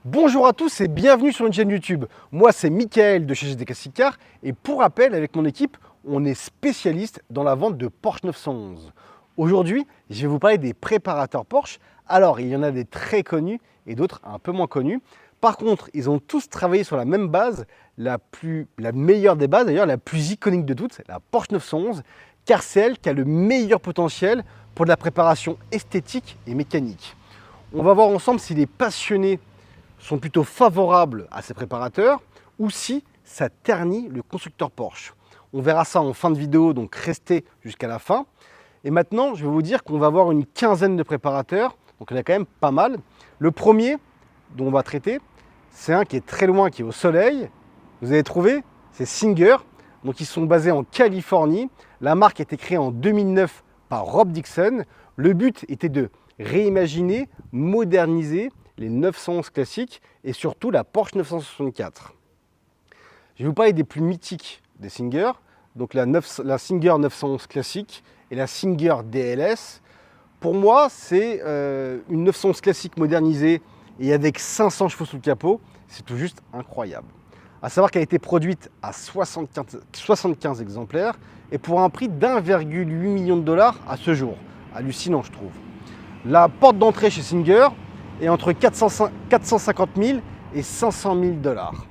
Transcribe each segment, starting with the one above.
Bonjour à tous et bienvenue sur une chaîne YouTube. Moi c'est Mickaël de chez GT Classic Car et pour rappel avec mon équipe, on est spécialiste dans la vente de Porsche 911. Aujourd'hui, je vais vous parler des préparateurs Porsche. Alors il y en a des très connus et d'autres un peu moins connus. Par contre, ils ont tous travaillé sur la même base, la meilleure des bases d'ailleurs, la plus iconique de toutes, la Porsche 911, car c'est elle qui a le meilleur potentiel pour de la préparation esthétique et mécanique. On va voir ensemble si les passionnés sont plutôt favorables à ces préparateurs ou si ça ternit le constructeur Porsche. On verra ça en fin de vidéo, donc restez jusqu'à la fin. Et maintenant, je vais vous dire qu'on va avoir une quinzaine de préparateurs, donc il y en a quand même pas mal. Le premier dont on va traiter, c'est un qui est très loin, qui est au soleil. Vous avez trouvé, c'est Singer. Donc ils sont basés en Californie. La marque a été créée en 2009 par Rob Dixon. Le but était de réimaginer, moderniser les 911 classiques et surtout la Porsche 964. Je vais vous parler des plus mythiques des Singer, donc la Singer 911 classique et la Singer DLS. Pour moi, c'est une 911 classique modernisée et avec 500 chevaux sous le capot, c'est tout juste incroyable. À savoir qu'elle a été produite à 75 exemplaires et pour un prix d'1,8 million de dollars à ce jour. Hallucinant, je trouve. La porte d'entrée chez Singer est entre 450 000 et 500 000 dollars.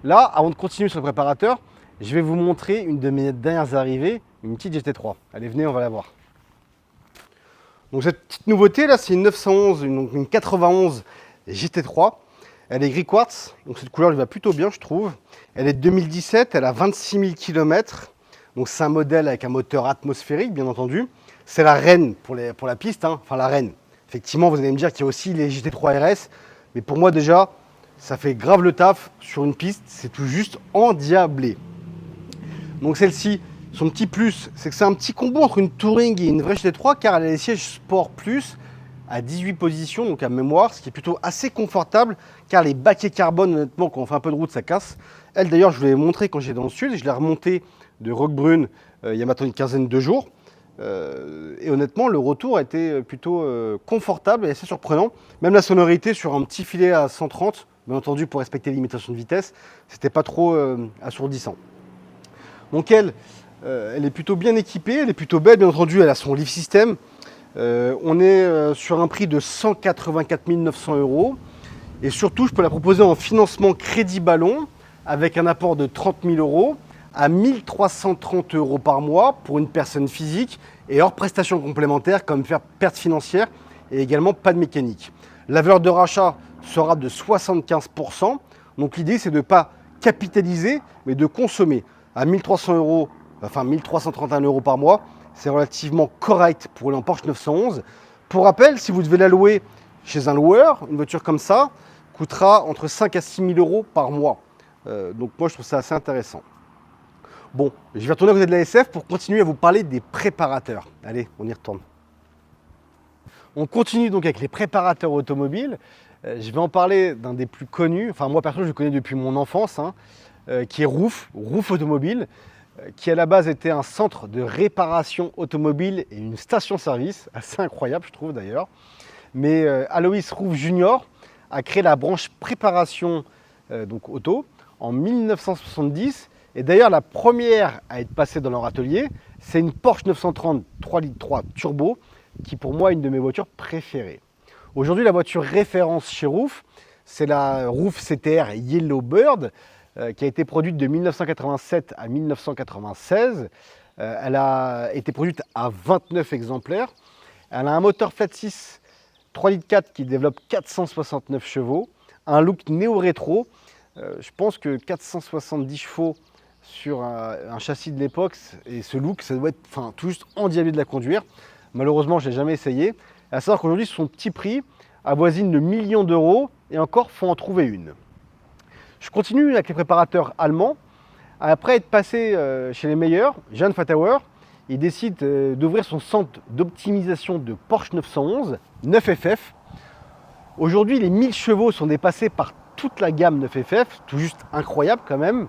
Là, avant de continuer sur le préparateur, je vais vous montrer une de mes dernières arrivées, une petite GT3. Allez, venez, on va la voir. Donc cette petite nouveauté là, c'est une 911, une 91 GT3. Elle est gris quartz, donc cette couleur lui va plutôt bien, je trouve. Elle est de 2017, elle a 26 000 km. Donc c'est un modèle avec un moteur atmosphérique, bien entendu. C'est la reine pour la piste, hein. Enfin la reine. Effectivement, vous allez me dire qu'il y a aussi les GT3 RS, mais pour moi déjà, ça fait grave le taf sur une piste, c'est tout juste endiablé. Donc celle-ci, son petit plus, c'est que c'est un petit combo entre une Touring et une vraie GT3, car elle a les sièges Sport Plus à 18 positions, donc à mémoire, ce qui est plutôt assez confortable, car les baquets carbone, honnêtement, quand on fait un peu de route, ça casse. Elle d'ailleurs, je vous l'ai montré quand j'étais dans le sud, je l'ai remontée de Roquebrune il y a maintenant une quinzaine de jours. Et honnêtement, le retour a été plutôt confortable et assez surprenant. Même la sonorité sur un petit filet à 130, bien entendu pour respecter les limitations de vitesse, c'était pas trop assourdissant. Donc elle est plutôt bien équipée, elle est plutôt belle, bien entendu, elle a son lift system. On est sur un prix de 184 900 €. Et surtout, je peux la proposer en financement crédit ballon avec un apport de 30 000 € à 1 330 € par mois pour une personne physique et hors prestations complémentaires comme faire perte financière et également pas de mécanique. La valeur de rachat sera de 75%. Donc l'idée, c'est de ne pas capitaliser, mais de consommer. À 1 300 €, enfin 1 331 € par mois, c'est relativement correct pour une Porsche 911. Pour rappel, si vous devez la louer chez un loueur, une voiture comme ça coûtera entre 5 à 6 000 € par mois. Donc moi, je trouve ça assez intéressant. Bon, je vais retourner à côté de la SF pour continuer à vous parler des préparateurs. Allez, on y retourne. On continue donc avec les préparateurs automobiles. Je vais en parler d'un des plus connus. Enfin, moi, perso, je le connais depuis mon enfance, hein, qui est Roof Automobile, qui à la base était un centre de réparation automobile et une station-service, assez incroyable, je trouve d'ailleurs. Mais Alois Roof Jr. a créé la branche préparation donc auto en 1970. Et d'ailleurs, la première à être passée dans leur atelier, c'est une Porsche 930 3.3 litres turbo, qui pour moi est une de mes voitures préférées. Aujourd'hui, la voiture référence chez Roof, c'est la Roof CTR Yellowbird, qui a été produite de 1987 à 1996. Elle a été produite à 29 exemplaires. Elle a un moteur flat 6 3.4 litres qui développe 469 chevaux, un look néo-rétro. Je pense que 470 chevaux sur un châssis de l'époque et ce look, ça doit être tout juste endiablé de la conduire. Malheureusement, je ne l'ai jamais essayé. À savoir qu'aujourd'hui, son petit prix avoisine le 1 million d'euros et encore, faut en trouver une. Je continue avec les préparateurs allemands. Après être passé chez les meilleurs, Jan Fatauer, il décide d'ouvrir son centre d'optimisation de Porsche 911, 9FF. Aujourd'hui, les 1000 chevaux sont dépassés par toute la gamme 9FF, tout juste incroyable quand même.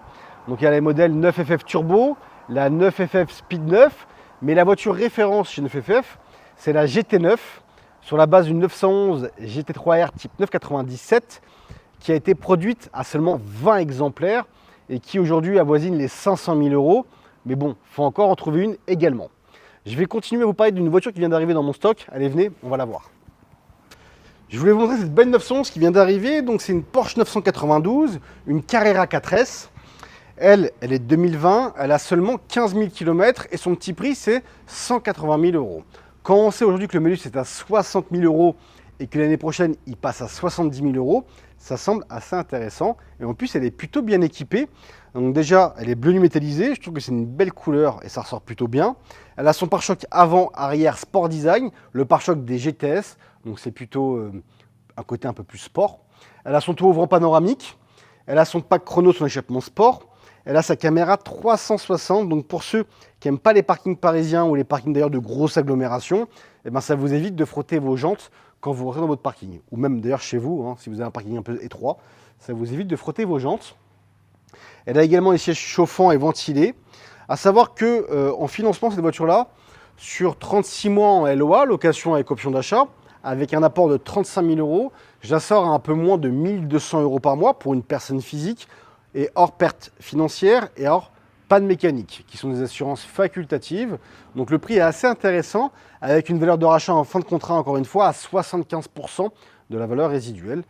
Donc il y a les modèles 9FF Turbo, la 9FF Speed 9, mais la voiture référence chez 9FF, c'est la GT9, sur la base d'une 911 GT3R type 997, qui a été produite à seulement 20 exemplaires et qui aujourd'hui avoisine les 500 000 euros. Mais bon, il faut encore en trouver une également. Je vais continuer à vous parler d'une voiture qui vient d'arriver dans mon stock. Allez, venez, on va la voir. Je voulais vous montrer cette belle 911 qui vient d'arriver. Donc c'est une Porsche 992, une Carrera 4S. Elle est de 2020, elle a seulement 15 000 km et son petit prix c'est 180 000 euros. Quand on sait aujourd'hui que le Ménus est à 60 000 euros et que l'année prochaine il passe à 70 000 euros, ça semble assez intéressant. Et en plus elle est plutôt bien équipée. Donc déjà elle est bleu nuit métallisée, je trouve que c'est une belle couleur et ça ressort plutôt bien. Elle a son pare-choc avant, arrière, sport design, le pare-choc des GTS, donc c'est plutôt un côté un peu plus sport. Elle a son toit ouvrant panoramique, elle a son pack chrono, son échappement sport. Elle a sa caméra 360, donc pour ceux qui n'aiment pas les parkings parisiens ou les parkings d'ailleurs de grosses agglomérations, eh ben ça vous évite de frotter vos jantes quand vous rentrez dans votre parking. Ou même d'ailleurs chez vous, hein, si vous avez un parking un peu étroit, ça vous évite de frotter vos jantes. Elle a également les sièges chauffants et ventilés. À savoir que en financement, cette voiture-là, sur 36 mois en LOA, location avec option d'achat, avec un apport de 35 000 euros, je la sors à un peu moins de 1 200 euros par mois pour une personne physique, et hors perte financière et hors panne mécanique, qui sont des assurances facultatives. Donc le prix est assez intéressant, avec une valeur de rachat en fin de contrat, encore une fois, à 75% de la valeur résiduelle.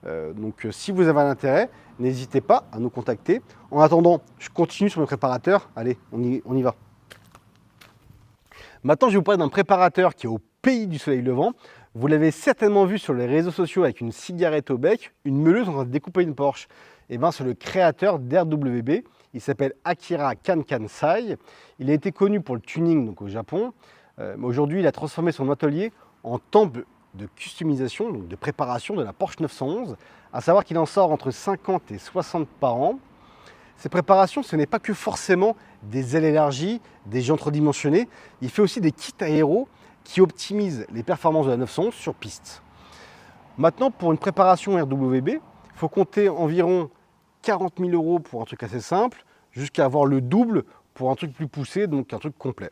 Donc si vous avez un intérêt, n'hésitez pas à nous contacter. En attendant, je continue sur mes préparateurs. Allez, on y va. Maintenant, je vais vous parler d'un préparateur qui est au pays du soleil levant. Vous l'avez certainement vu sur les réseaux sociaux avec une cigarette au bec, une meuleuse en train de découper une Porsche. Et bien, c'est le créateur d'RWB. Il s'appelle Akira Kankansai. Il a été connu pour le tuning donc au Japon. Mais aujourd'hui, il a transformé son atelier en temple de customisation, donc de préparation de la Porsche 911. À savoir qu'il en sort entre 50 et 60 par an. Ces préparations, ce n'est pas que forcément des ailes élargies, des jantes redimensionnées. Il fait aussi des kits aéros qui optimisent les performances de la 911 sur piste. Maintenant, pour une préparation RWB, il faut compter environ 40 000 euros pour un truc assez simple, jusqu'à avoir le double pour un truc plus poussé, donc un truc complet.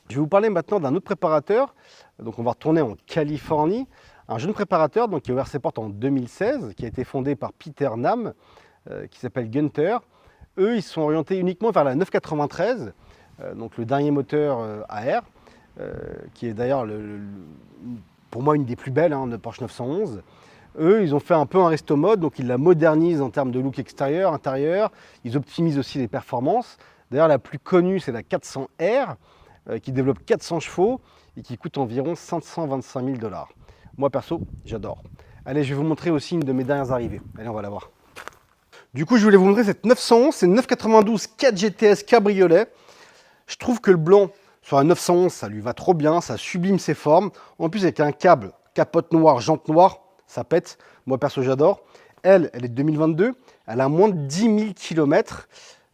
Je vais vous parler maintenant d'un autre préparateur. Donc on va retourner en Californie. Un jeune préparateur donc, qui a ouvert ses portes en 2016, qui a été fondé par Peter Nam, qui s'appelle Gunther. Eux, ils sont orientés uniquement vers la 993, donc le dernier moteur à air, qui est d'ailleurs pour moi une des plus belles de Porsche 911. Eux, ils ont fait un peu un resto mode, donc ils la modernisent en termes de look extérieur, intérieur. Ils optimisent aussi les performances. D'ailleurs, la plus connue, c'est la 400R, qui développe 400 chevaux et qui coûte environ 525 000 $. Moi, perso, j'adore. Allez, je vais vous montrer aussi une de mes dernières arrivées. Allez, on va la voir. Du coup, je voulais vous montrer cette 911, c'est une 992 4 GTS cabriolet. Je trouve que le blanc sur la 911, ça lui va trop bien, ça sublime ses formes. En plus, avec un câble, capote noire, jante noire, ça pète. Moi, perso, j'adore. Elle est de 2022. Elle a moins de 10 000 km.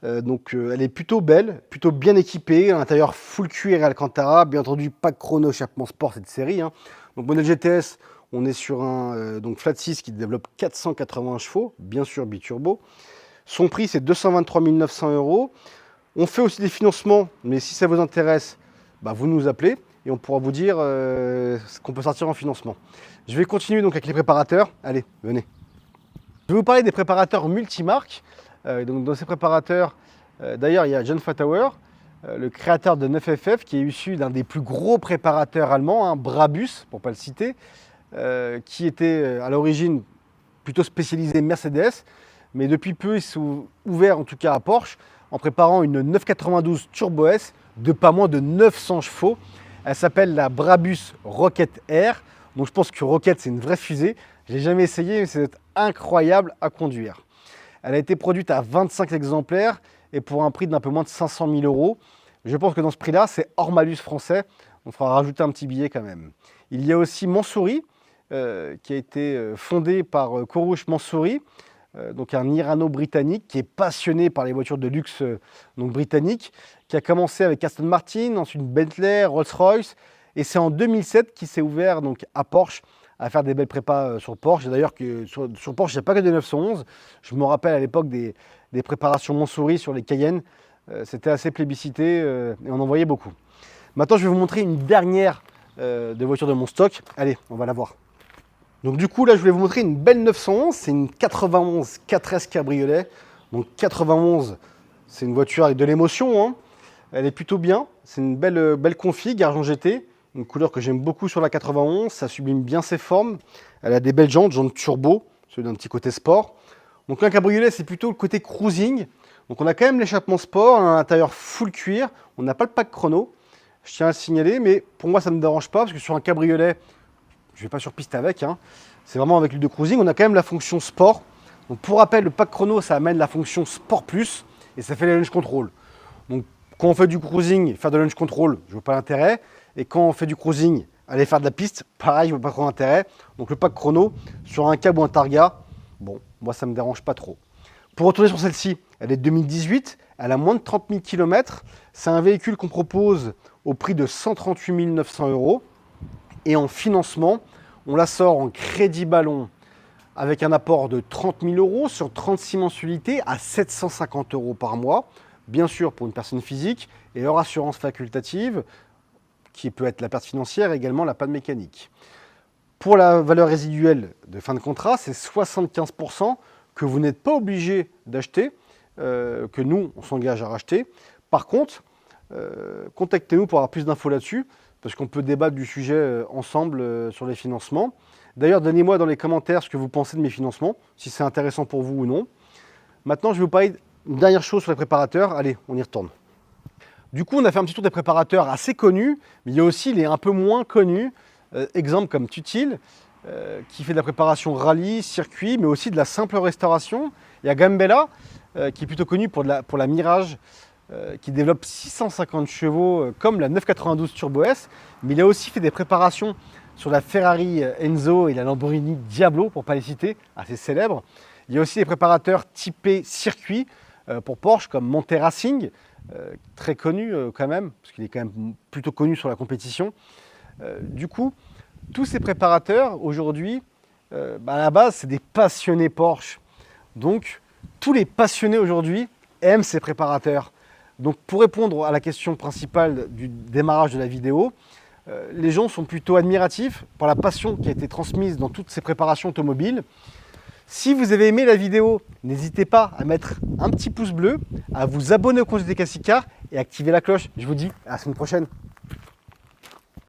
Donc, elle est plutôt belle, plutôt bien équipée. À l'intérieur, full cuir et Alcantara. Bien entendu, pas de chrono, échappement sport, cette série. Donc, modèle GTS, on est sur un donc flat 6 qui développe 480 chevaux, bien sûr biturbo. Son prix, c'est 223 900 euros. On fait aussi des financements, mais si ça vous intéresse, vous nous appelez et on pourra vous dire ce qu'on peut sortir en financement. Je vais continuer donc avec les préparateurs. Allez, venez. Je vais vous parler des préparateurs multimarques. Donc dans ces préparateurs, d'ailleurs, il y a John Fatauer, le créateur de 9FF, qui est issu d'un des plus gros préparateurs allemands, Brabus, pour ne pas le citer, qui était à l'origine plutôt spécialisé Mercedes, mais depuis peu, ils sont ouverts en tout cas à Porsche, en préparant une 992 Turbo S de pas moins de 900 chevaux. Elle s'appelle la Brabus Rocket Air. Donc je pense que Rocket, c'est une vraie fusée. Je l'ai jamais essayé, mais c'est incroyable à conduire. Elle a été produite à 25 exemplaires et pour un prix d'un peu moins de 500 000 euros. Je pense que dans ce prix-là, c'est hors malus français. On fera rajouter un petit billet quand même. Il y a aussi Mansouri, qui a été fondé par Kourouche Mansouri, donc un Irano-britannique qui est passionné par les voitures de luxe donc britanniques, qui a commencé avec Aston Martin, ensuite Bentley, Rolls-Royce, et c'est en 2007 qu'il s'est ouvert donc à Porsche à faire des belles prépas sur Porsche. D'ailleurs, sur Porsche, il n'y a pas que des 911. Je me rappelle à l'époque des préparations Mansouri sur les Cayenne. C'était assez plébiscité et on en voyait beaucoup. Maintenant, je vais vous montrer une dernière des voitures de mon stock. Allez, on va la voir. Donc du coup, là, je voulais vous montrer une belle 911. C'est une 91 4S cabriolet. Donc 91, c'est une voiture avec de l'émotion, hein. Elle est plutôt bien. C'est une belle config, argent GT. Une couleur que j'aime beaucoup sur la 91. Ça sublime bien ses formes. Elle a des belles jantes turbo, celui d'un petit côté sport. Donc un cabriolet, c'est plutôt le côté cruising. Donc on a quand même l'échappement sport, un intérieur full cuir. On n'a pas le pack chrono. Je tiens à le signaler, mais pour moi, ça ne me dérange pas parce que sur un cabriolet, je ne vais pas sur piste avec, hein. C'est vraiment avec l'huile de cruising. On a quand même la fonction sport. Donc pour rappel, le pack chrono, ça amène la fonction sport plus et ça fait les launch control. Donc quand on fait du cruising, faire de launch control, je ne vois pas l'intérêt. Et quand on fait du cruising, aller faire de la piste, pareil, je ne vois pas trop l'intérêt. Donc le pack chrono, sur un cab ou un Targa, bon, moi ça ne me dérange pas trop. Pour retourner sur celle-ci, elle est de 2018, elle a moins de 30 000 km. C'est un véhicule qu'on propose au prix de 138 900 €. Et en financement, on la sort en crédit ballon avec un apport de 30 000 € sur 36 mensualités à 750 € par mois. Bien sûr pour une personne physique et hors assurance facultative, qui peut être la perte financière et également la panne mécanique. Pour la valeur résiduelle de fin de contrat, c'est 75% que vous n'êtes pas obligé d'acheter, que nous, on s'engage à racheter. Par contre, contactez-nous pour avoir plus d'infos là-dessus, parce qu'on peut débattre du sujet ensemble sur les financements. D'ailleurs, donnez-moi dans les commentaires ce que vous pensez de mes financements, si c'est intéressant pour vous ou non. Maintenant, je vais vous parler d'une dernière chose sur les préparateurs. Allez, on y retourne. Du coup, on a fait un petit tour des préparateurs assez connus, mais il y a aussi les un peu moins connus. Exemple comme Tutil, qui fait de la préparation rallye, circuit, mais aussi de la simple restauration. Il y a Gambella, qui est plutôt connu pour la Mirage, qui développe 650 chevaux, comme la 992 Turbo S. Mais il a aussi fait des préparations sur la Ferrari Enzo et la Lamborghini Diablo, pour ne pas les citer, assez célèbres. Il y a aussi des préparateurs typés circuit pour Porsche, comme Monte Racing, très connu quand même, parce qu'il est quand même plutôt connu sur la compétition. Du coup, tous ces préparateurs, aujourd'hui, à la base, c'est des passionnés Porsche. Donc, tous les passionnés aujourd'hui aiment ces préparateurs. Donc, pour répondre à la question principale du démarrage de la vidéo, les gens sont plutôt admiratifs par la passion qui a été transmise dans toutes ces préparations automobiles. Si vous avez aimé la vidéo, n'hésitez pas à mettre un petit pouce bleu, à vous abonner au compte GTK Siccar et à activer la cloche. Je vous dis à la semaine prochaine.